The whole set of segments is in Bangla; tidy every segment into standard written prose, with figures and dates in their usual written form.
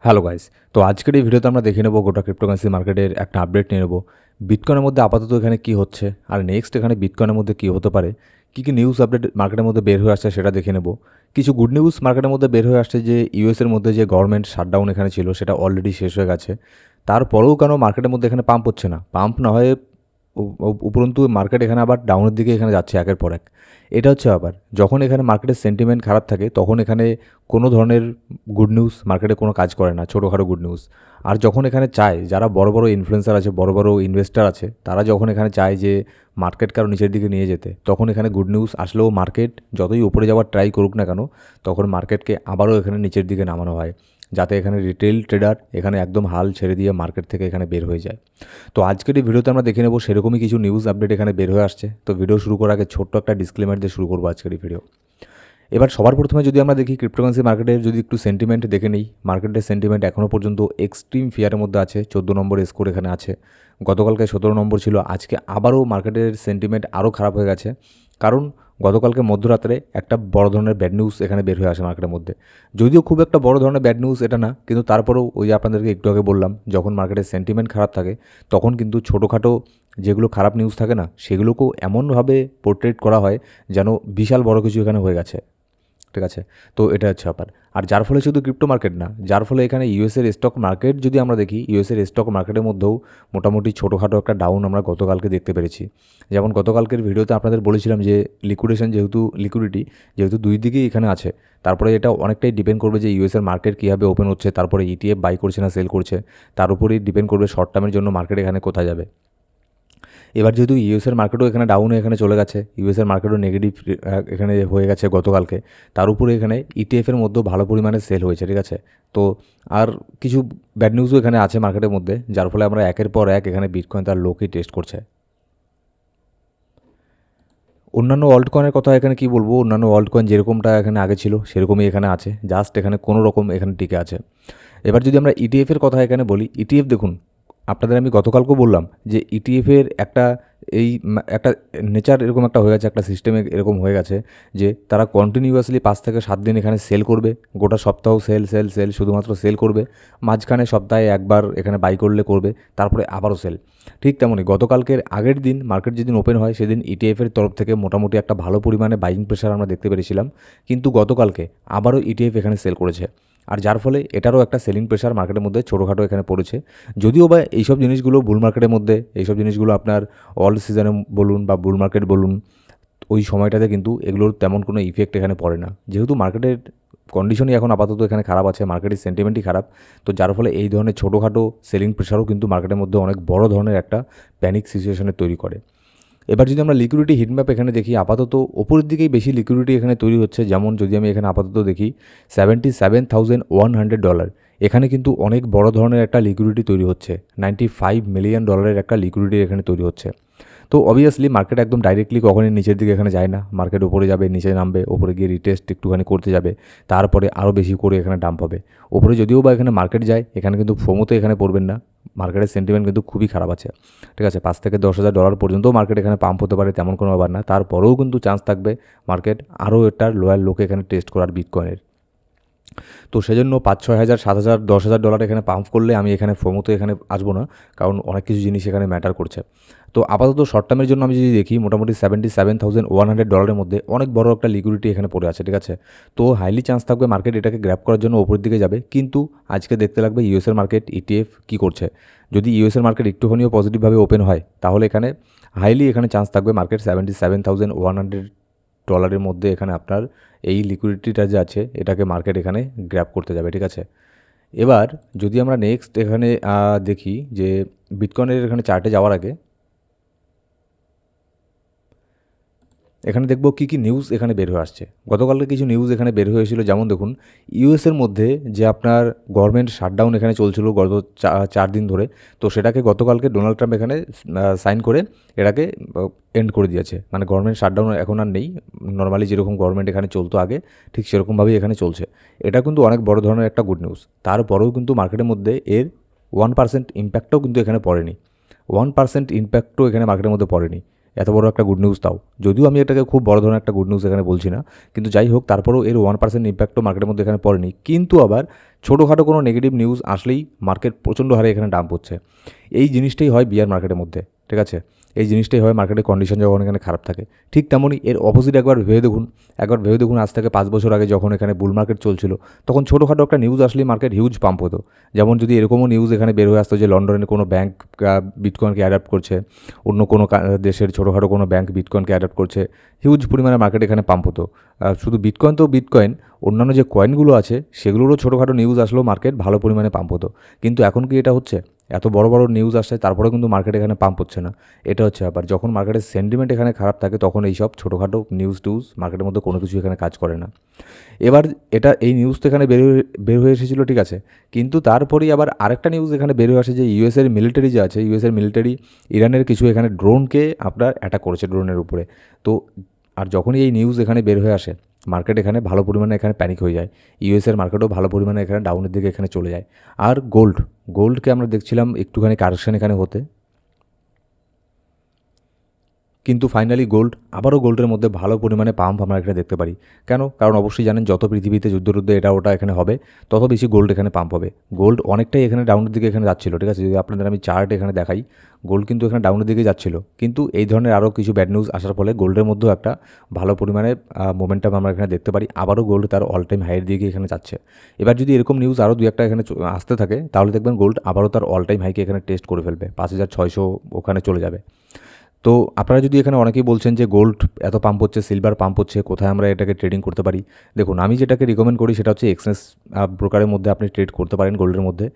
Hello guys. তো আজকের এই ভিডিওতে আমরা দেখে নেব গোটা ক্রিপ্টোকারেন্সি মার্কেটের একটা আপডেট নিয়ে নেব। বিটকয়েনের মধ্যে আপাতত এখানে কি হচ্ছে আর নেক্সট এখানে বিটকয়েনের মধ্যে কি হতে পারে, কি নিউজ আপডেট মার্কেটের মধ্যে বের হয়ে আসছে সেটা দেখে নেব। কিছু গুড নিউজ মার্কেটের মধ্যে বের হয়ে আসছে যে ইউএসের মধ্যে যে গভর্নমেন্ট শাটডাউন এখানে ছিল সেটা অলরেডি শেষ হয়ে গেছে। তারপরেও কেন মার্কেটের মধ্যে এখানে পাম্প হচ্ছে না, পাম্প না হয়ে উপরন্তু মার্কেট এখানে আবার ডাউনের দিকে এখানে যাচ্ছে একের পর এক। এটা হচ্ছে আবার যখন এখানে মার্কেটের সেন্টিমেন্ট খারাপ থাকে তখন এখানে কোনো ধরনের গুড নিউজ মার্কেটে কোনো কাজ করে না, ছোটোখাটো গুড নিউজ। আর যখন এখানে চায় যারা বড় বড় ইনফ্লুয়েন্সার আছে, বড় বড় ইনভেস্টার আছে, তারা যখন এখানে চায় যে মার্কেট কারো নিচের দিকে নিয়ে যেতে, তখন এখানে গুড নিউজ আসলেও মার্কেট যতই উপরে যাওয়ার ট্রাই করুক না কেন, তখন মার্কেটকে আবারও এখানে নিচের দিকে নামানো হয়, যাতে এখানে রিটেল ট্রেডার এখানে একদম হাল ছেড়ে দিয়ে মার্কেট থেকে এখানে বের হয়ে যায়। তো আজকের এই ভিডিওতে আমরা দেখে নেব সেরকমই কিছু নিউজ আপডেট এখানে বের হয়ে আসছে। তো ভিডিও শুরু করার আগে ছোট্ট একটা ডিসক্লেমার দিয়ে শুরু করবো আজকের এই ভিডিও। এবার সবার প্রথমে যদি আমরা দেখি ক্রিপ্টোকারেন্সি মার্কেটের যদি একটু সেন্টিমেন্ট দেখে নিই, মার্কেটের সেন্টিমেন্ট এখনও পর্যন্ত এক্সট্রিম ফিয়ারের মধ্যে আছে। 14 নম্বর স্কোর এখানে আছে, গতকালকে 17 নম্বর ছিল, আজকে আবারও মার্কেটের সেন্টিমেন্ট আরও খারাপ হয়ে গেছে। কারণ গতকালকে মধ্যরাত্রে একটা বড় ধরনের ব্যাড নিউজ এখানে বের হয়ে আসে মার্কেটের মধ্যে। যদিও খুব একটা বড় ধরনের ব্যাড নিউজ এটা না, কিন্তু তারপরেও ওই যে আপনাদেরকে একটু আগে বললাম, যখন মার্কেটের সেন্টিমেন্ট খারাপ থাকে তখন কিন্তু ছোটোখাটো যেগুলো খারাপ নিউজ থাকে না, সেগুলোকেও এমনভাবে পোর্ট্রেট করা হয় যেন বিশাল বড় কিছু এখানে হয়ে গেছে। ঠিক আছে, তো এটা হচ্ছে ব্যাপার। আর যার ফলে শুধু ক্রিপ্টো মার্কেট না, যার ফলে এখানে ইউএসের স্টক মার্কেট যদি আমরা দেখি, ইউএসের স্টক মার্কেটের মধ্যেও মোটামুটি ছোটোখাটো একটা ডাউন আমরা গতকালকে দেখতে পেরেছি। যেমন গতকালকের ভিডিওতে আপনাদের বলেছিলাম যে লিকুইডেশন লিকুইডিটি যেহেতু দুই দিকেই এখানে আছে, তারপরে এটা অনেকটাই ডিপেন্ড করবে যে ইউএসের মার্কেট কীভাবে ওপেন হচ্ছে, তারপরে ইটিএফ বাই করছে না সেল করছে, তার উপরেই ডিপেন্ড করবে শর্ট টার্মের জন্য মার্কেট এখানে কোথায় যাবে। এবার যেহেতু ইউএসের মার্কেটও এখানে ডাউনে এখানে চলে গেছে, ইউএসের মার্কেটও নেগেটিভ এখানে হয়ে গেছে গতকালকে, তার উপরে এখানে ইটিএফের মধ্যেও ভালো পরিমাণে সেল হয়েছে। ঠিক আছে, তো আর কিছু ব্যাড নিউজও এখানে আছে মার্কেটের মধ্যে, যার ফলে আমরা একের পর এক এখানে বিটকয়েন তার লোকই টেস্ট করছে। অন্যান্য অল্ট কয়েনের কথা এখানে কি বলবো, অন্যান্য অল্ট কয়েন যেরকমটা এখানে আগে ছিল সেরকমই এখানে আছে, জাস্ট এখানে কোনো রকম এখানে টিকে আছে। এবার যদি আমরা ইটিএফের কথা এখানে বলি, ইটিএফ দেখুন, আপনাদের আমি গতকালকেও বললাম যে ইটিএফের একটা একটা নেচার এরকম একটা হয়ে গেছে, একটা সিস্টেমে এরকম হয়ে গেছে যে তারা কন্টিনিউয়াসলি 5 থেকে 7 দিন এখানে সেল করবে, গোটা সপ্তাহ সেল সেল সেল, শুধুমাত্র সেল করবে, মাঝখানে সপ্তাহে একবার এখানে বাই করলে করবে, তারপরে আবারও সেল। ঠিক তেমনই গতকালকের আগের দিন মার্কেট যেদিন ওপেন হয় সেদিন ইটিএফের তরফ থেকে মোটামুটি একটা ভালো পরিমাণে বাইং প্রেশার আমরা দেখতে পেরেছিলাম, কিন্তু গতকালকে আবারও ইটিএফ এখানে সেল করেছে। আর যার ফলে এটারও একটা সেলিং প্রেশার মার্কেটের মধ্যে ছোটোখাটো এখানে পড়েছে। যদিও বা এইসব জিনিসগুলো বুল মার্কেটের মধ্যে, এইসব জিনিসগুলো আপনার অল সিজনে বলুন বা বুল মার্কেট বলুন, ওই সময়টাতে কিন্তু এগুলোর তেমন কোনো ইফেক্ট এখানে পড়ে না, যেহেতু মার্কেটের কন্ডিশনই এখন আপাতত এখানে খারাপ আছে, মার্কেটের সেন্টিমেন্টই খারাপ। তো যার ফলে এই ধরনের ছোটোখাটো সেলিং প্রেশারও কিন্তু মার্কেটের মধ্যে অনেক বড় ধরনের একটা প্যানিক সিচুয়েশনের তৈরি করে। এবার যদি আমরা লিকুইডিটি হিটম্যাপ এখানে দেখি, আপাতত ওপরের দিকেই বেশি লিকুইডিটি এখানে তৈরি হচ্ছে। যেমন যদি আমি এখানে আপাতত দেখি $77,100, এখানে কিন্তু অনেক বড় ধরনের একটা লিকুইডিটি তৈরি হচ্ছে, $95 মিলিয়ন একটা লিকুইডিটি এখানে তৈরি হচ্ছে। তো অবভিয়াসলি মার্কেট একদম ডাইরেক্টলি কখনই নিচের দিকে এখানে যায় না, মার্কেট উপরে যাবে, নিচে নামবে, ওপরে গিয়ে রিটেস্ট একটুখানি করতে যাবে, তারপরে আরও বেশি করে এখানে ডাম্প হবে। ওপরে যদিও বা এখানে মার্কেট যায়, এখানে কিন্তু ফোমোতে এখানে পড়বেন না, মার্কেটের সেন্টিমেন্ট কিন্তু খুবই খারাপ আছে। ঠিক আছে, $5,000 থেকে $10,000 পর্যন্তও মার্কেট এখানে পাম্প হতে পারে, তেমন কোনো ব্যাপার না, তারপরেও কিন্তু চান্স থাকবে মার্কেট আরও এটার লোয়ার লোকে এখানে টেস্ট করার বিটকয়েনের। তো সেজন্য 5-6 হাজার, 7,000, $10,000 এখানে পাম্প করলে আমি এখানে ফোমোতে এখানে আসবো না, কারণ অনেক কিছু জিনিস এখানে ম্যাটার করছে। তো আপাতত শর্ট টার্মের জন্য আমি যদি দেখি, মোটামুটি $77,100 মধ্যে অনেক বড় একটা লিকুইডিটি এখানে পড়ে আছে। ঠিক আছে, তো হাইলি চান্স থাকবে মার্কেট এটাকে গ্র্যাব করার জন্য ওপরের দিকে যাবে, কিন্তু আজকে দেখতে লাগবে ইউএসের মার্কেট ইটিএফ কী করছে। যদি ইউএসের মার্কেট একটুখানিও পজিটিভভাবে ওপেন হয়, তাহলে এখানে হাইলি এখানে চান্স থাকবে মার্কেট $77,100 মধ্যে এখানে আপনার এই লিকুইডিটিটা যে আছে এটাকে মার্কেট এখানে গ্র্যাব করতে যাবে। ঠিক আছে, এবার যদি আমরা নেক্সট এখানে দেখি যে বিটকয়েনের এখানে চার্টে যাওয়ার আগে এখানে দেখব কী নিউজ এখানে বের হয়ে আসছে। গতকালকে কিছু নিউজ এখানে বের হয়েছিল, যেমন দেখুন ইউএসের মধ্যে যে আপনার গভর্নমেন্ট শাটডাউন এখানে চলছিল গত 4 দিন ধরে, তো সেটাকে গতকালকে ডোনাল্ড ট্রাম্প এখানে সাইন করে এটাকে এন্ড করে দিয়েছে, মানে গভর্নমেন্ট শাটডাউন এখন আর নেই, নর্মালি যেরকম গভর্নমেন্ট এখানে চলতো আগে ঠিক সেরকমভাবেই এখানে চলছে। এটা কিন্তু অনেক বড় ধরনের একটা গুড নিউজ। তারপরেও কিন্তু মার্কেটের মধ্যে এর 1% ইম্প্যাক্টও কিন্তু এখানে পড়েনি, 1% ইম্প্যাক্টও এখানে মার্কেটের মধ্যে পড়েনি। এত বড় একটা গুড নিউজ তাও, যদিও আমি এটাকে খুব বড় ধরনের একটা গুড নিউজ এখানে বলছি না, কিন্তু যাই হোক তারপরেও এর 1% ইম্প্যাক্টও মার্কেটের মধ্যে এখানে পড়েনি। কিন্তু আবার ছোটোখাটো কোনো নেগেটিভ নিউজ আসলেই মার্কেট প্রচণ্ড হারে এখানে ডাম্প হচ্ছে। এই জিনিসটাই হয় বিয়ার মার্কেটের মধ্যে, ঠিক আছে? এই জিনিসটাই হয় মার্কেটের কন্ডিশন যখন এখানে খারাপ থাকে। ঠিক তেমনই এর অপোজিট একবার ভেবে দেখুন আজ থেকে 5 বছর আগে যখন এখানে বুল মার্কেট চলছিল, তখন ছোটোখাটো একটা নিউজ আসলেই মার্কেট হিউজ পাম্প হতো। যেমন যদি এরকমও নিউজ এখানে বের হয়ে আসতো যে লন্ডনের কোনো ব্যাংক বিটকয়েনকে অ্যাডাপ্ট করছে, অন্য কোনো দেশের ছোটোখাটো কোনো ব্যাংক বিটকয়েনকে অ্যাডাপ্ট করছে, হিউজ পরিমাণে মার্কেট এখানে পাম্প হতো। শুধু বিটকয়েন তো বিটকয়েন, অন্যান্য যে কয়েনগুলো আছে সেগুলোরও ছোটোখাটো নিউজ আসলেও মার্কেট ভালো পরিমাণে পাম্প হতো। কিন্তু এখন কি এটা হচ্ছে? এত বড় বড় নিউজ আসছে তারপরেও কিন্তু মার্কেট এখানে পাম্প হচ্ছে না। এটা হচ্ছে ব্যাপার। যখন মার্কেটের সেন্টিমেন্ট এখানে খারাপ থাকে তখন এইসব ছোটোখাটো নিউজ টিউজ মার্কেটের মধ্যে কোনো কিছু এখানে কাজ করে না। এবার এই নিউজ তো এখানে বের হয়ে এসেছিলো, ঠিক আছে, কিন্তু তারপরেই আবার আরেকটা নিউজ এখানে বের হয়ে আসে যে ইউএসের মিলিটারি যে আছে, ইউএসের মিলিটারি ইরানের কিছু এখানে ড্রোনকে আপনার অ্যাটাক করেছে, ড্রোনের উপরে। তো আর যখনই এই নিউজ এখানে বের হয়ে আসে মার্কেট এখানে ভালো পরিমাণে এখানে প্যানিক হয়ে যায়, ইউএসের মার্কেটও ভালো পরিমাণে এখানে ডাউনের দিকে এখানে চলে যায়। আর গোল্ডকে আমরা দেখছিলাম একটুখানি কারেকশন এখানে হতে, কিন্তু ফাইনালি আবারও গোল্ডের মধ্যে ভালো পরিমাণে পাম্প আমরা এখানে দেখতে পারি। কেন? কারণ অবশ্যই জানেন যত পৃথিবীতে যুদ্ধ এটা ওটা এখানে হবে তত বেশি গোল্ড এখানে পাম্প হবে। গোল্ড অনেকটাই এখানে ডাউনের দিকে এখানে যাচ্ছিল, ঠিক আছে, যদি আপনাদের আমি চার্ট এখানে দেখাই, গোল্ড কিন্তু এখানে ডাউনের দিকে যাচ্ছিল, কিন্তু এই ধরনের আরও কিছু ব্যাড নিউজ আসার ফলে গোল্ডের মধ্যেও একটা ভালো পরিমাণে মোমেন্টাম আমরা এখানে দেখতে পারি। আবারও গোল্ড তার অল টাইম হাইয়ের দিকে এখানে যাচ্ছে। এবার যদি এরকম নিউজ আরও দু একটা এখানে আসতে থাকে তাহলে দেখবেন গোল্ড আবারও তার অল টাইম হাইকে এখানে টেস্ট করে ফেলবে, 5,600 ওখানে চলে যাবে। তো আপনারা যদি এখানে অনেকেই বলছেন যে গোল্ড এত পাম্প হচ্ছে, সিলভার পাম্প হচ্ছে, কোথায় আমরা এটাকে ট্রেডিং করতে পারি? দেখুন, আমি যেটাকে রিকমেন্ড করি সেটা হচ্ছে এক্সচেঞ্জ ব্রোকারের মধ্যে আপনি ট্রেড করতে পারেন, গোল্ডের মধ্যে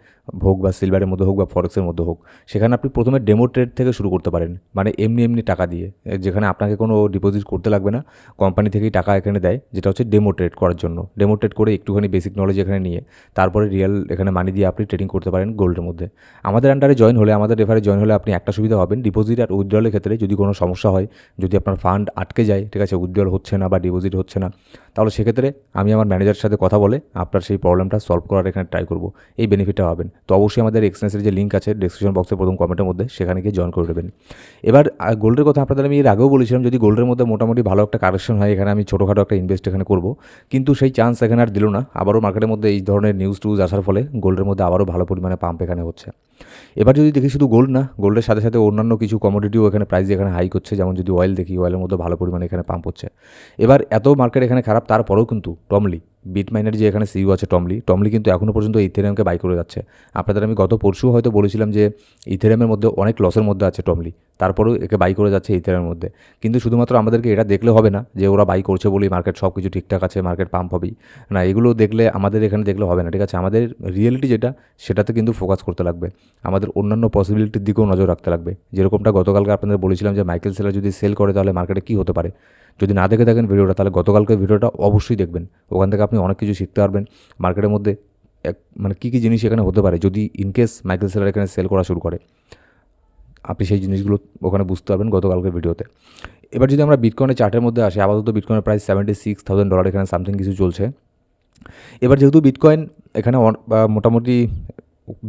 হোক বা সিলভারের মধ্যে হোক বা ফরেক্সের মধ্যে হোক। সেখানে আপনি প্রথমে ডেমো ট্রেড থেকে শুরু করতে পারেন, মানে এমনি টাকা দিয়ে, যেখানে আপনাকে কোনো ডিপোজিট করতে লাগবে না, কোম্পানি থেকেই টাকা এখানে দেয়, যেটা হচ্ছে ডেমো ট্রেড করার জন্য। ডেমো ট্রেড করে একটুখানি বেসিক নলেজ এখানে নিয়ে তারপরে রিয়েল এখানে মানি দিয়ে আপনি ট্রেডিং করতে পারেন গোল্ডের মধ্যে। আমাদের আন্ডারে জয়েন হলে, আমাদের রেফারে জয়েন হলে আপনি একটা সুবিধা হবেন, ডিপোজিট আর উইথড্রলের ক্ষেত্রে যদি কোনো সমস্যা হয়, যদি আপনার ফান্ড আটকে যায়, ঠিক আছে, উইথড্রল হচ্ছে না বা ডিপোজিট হচ্ছে না, তাহলে সেক্ষেত্রে আমি আমার ম্যানেজারের সাথে কথা বলে আপনার সেই প্রবলেমটা সলভ করার এখানে ট্রাই করব, এই বেনিফিটটা পাবেন। তো অবশ্যই আমাদের এক্সচেঞ্জের যে লিঙ্ক আছে ডিসক্রিপশন বক্সের প্রথম কমেন্টের মধ্যে, সেখানে গিয়ে জয়েন করে দেবেন। এবার গোল্ডের কথা আপনাদের আমি এর আগেও বলেছিলাম, যদি গোল্ডের মধ্যে মোটামুটি ভালো একটা কারেকশন হয় এখানে আমি ছোটোখাটো একটা ইনভেস্ট এখানে করব, কিন্তু সেই চান্স এখানে আর দিল না। আবারও মার্কেটের মধ্যে এই ধরনের নিউজ টিউজ আসার ফলে গোল্ডের মধ্যে আবারও ভালো পরিমাণে পাম্প এখানে হচ্ছে। এবার যদি দেখি শুধু গোল্ড না, গোল্ডের সাথে সাথে অন্যান্য কিছু কমোডিটিও এখানে প্রাইস এখানে হাইক হচ্ছে, যেমন যদি অয়েল দেখি, অয়েলের মধ্যে ভালো পরিমাণে এখানে পাম্প হচ্ছে। এবার এত মার্কেট এখানে খারাপ তারপরেও কিন্তু টমলি, বিটমাইনের যে এখানে সিইও আছে টমলি কিন্তু এখনও পর্যন্ত ইথেরিয়ামকে বাই করে যাচ্ছে। আপনাদের আমি গত পরশু হয়তো বলেছিলাম যে ইথেরিয়ামের মধ্যে অনেক লসের মধ্যে আছে টমলি, তারপরেও একে বাই করে যাচ্ছে ইথেরিয়ামের মধ্যে। কিন্তু শুধুমাত্র আমাদেরকে এটা দেখলে হবে না যে ওরা বাই করছে বলেই মার্কেট সব কিছু ঠিকঠাক আছে, মার্কেট পাম্প হবেই না, এগুলো দেখলে আমাদের এখানে দেখলে হবে না, ঠিক আছে। আমাদের রিয়েলিটি যেটা সেটাতে কিন্তু ফোকাস করতে লাগবে, আমাদের অন্যান্য পসিবিলিটির দিকেও নজর রাখতে লাগবে। যেরকমটা গতকালকে আপনাদের বলেছিলাম যে মাইকেল সেলার যদি সেল করে তাহলে মার্কেটে কী হতে পারে। যদি না দেখে থাকেন ভিডিওটা, তাহলে গতকালকে ভিডিওটা অবশ্যই দেখবেন, ওখান থেকে আপনি অনেক কিছু শিখতে পারবেন মার্কেটের মধ্যে মানে কী জিনিস এখানে হতে পারে যদি ইনকেস মাইকেল সেলার এখানে সেল করা শুরু করে, আপনি সেই জিনিসগুলো ওখানে বুঝতে পারবেন গতকালকের ভিডিওতে। এবার যদি আমরা বিটকয়েনের চার্টের মধ্যে আসি, আপাতত বিটকয়েনের প্রাইস $76,000 এখানে সামথিং কিছু চলছে। এবার যেহেতু বিটকয়েন এখানে মোটামুটি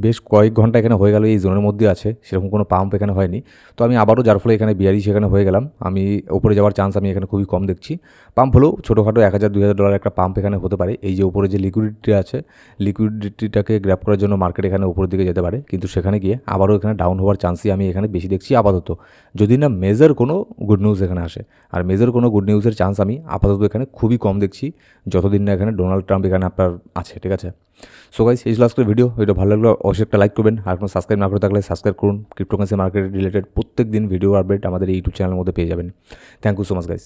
বেশ কয়েক ঘন্টা এখানে হয়ে গেল এই জোনের মধ্যে আছে, সেরকম কোনো পাম্প এখানে হয়নি, তো আমি আবারও যার ফলে এখানে বিয়ারি সেখানে হয়ে গেলাম, আমি ওপরে যাওয়ার চান্স আমি এখানে খুবই কম দেখছি। পাম্প হলেও ছোটোখাটো $1,000-2,000 একটা পাম্প এখানে হতে পারে। এই যে উপরে যে লিকুইডিটি আছে, লিকুইডিটিটাকে গ্র্যাব করার জন্য মার্কেট এখানে উপরের দিকে যেতে পারে, কিন্তু সেখানে গিয়ে আবারও এখানে ডাউন হওয়ার চান্সই আমি এখানে বেশি দেখছি আপাতত, যদি না মেজর কোনো গুড নিউজ এখানে আসে। আর মেজর কোনো গুড নিউজের চান্স আমি আপাতত এখানে খুবই কম দেখছি, যতদিন না এখানে ডোনাল্ড ট্রাম্প এখানে আপনার আছে, ঠিক আছে। সো গাইস, এই ছিল আজকের ভিডিও ভালো লাগলো অবশ্যই একটা লাইক করবেন, আর কোনো সাবস্ক্রাইব না করে থাকলে সাবস্ক্রাইব করুন। ক্রিপ্টোকারেন্সি মার্কেট রিলেটেড প্রত্যেক দিন ভিডিও আপডেট আমাদের এই ইউটিউব চ্যানেলের মধ্যে পেয়ে যাবেন। Thank you so much guys.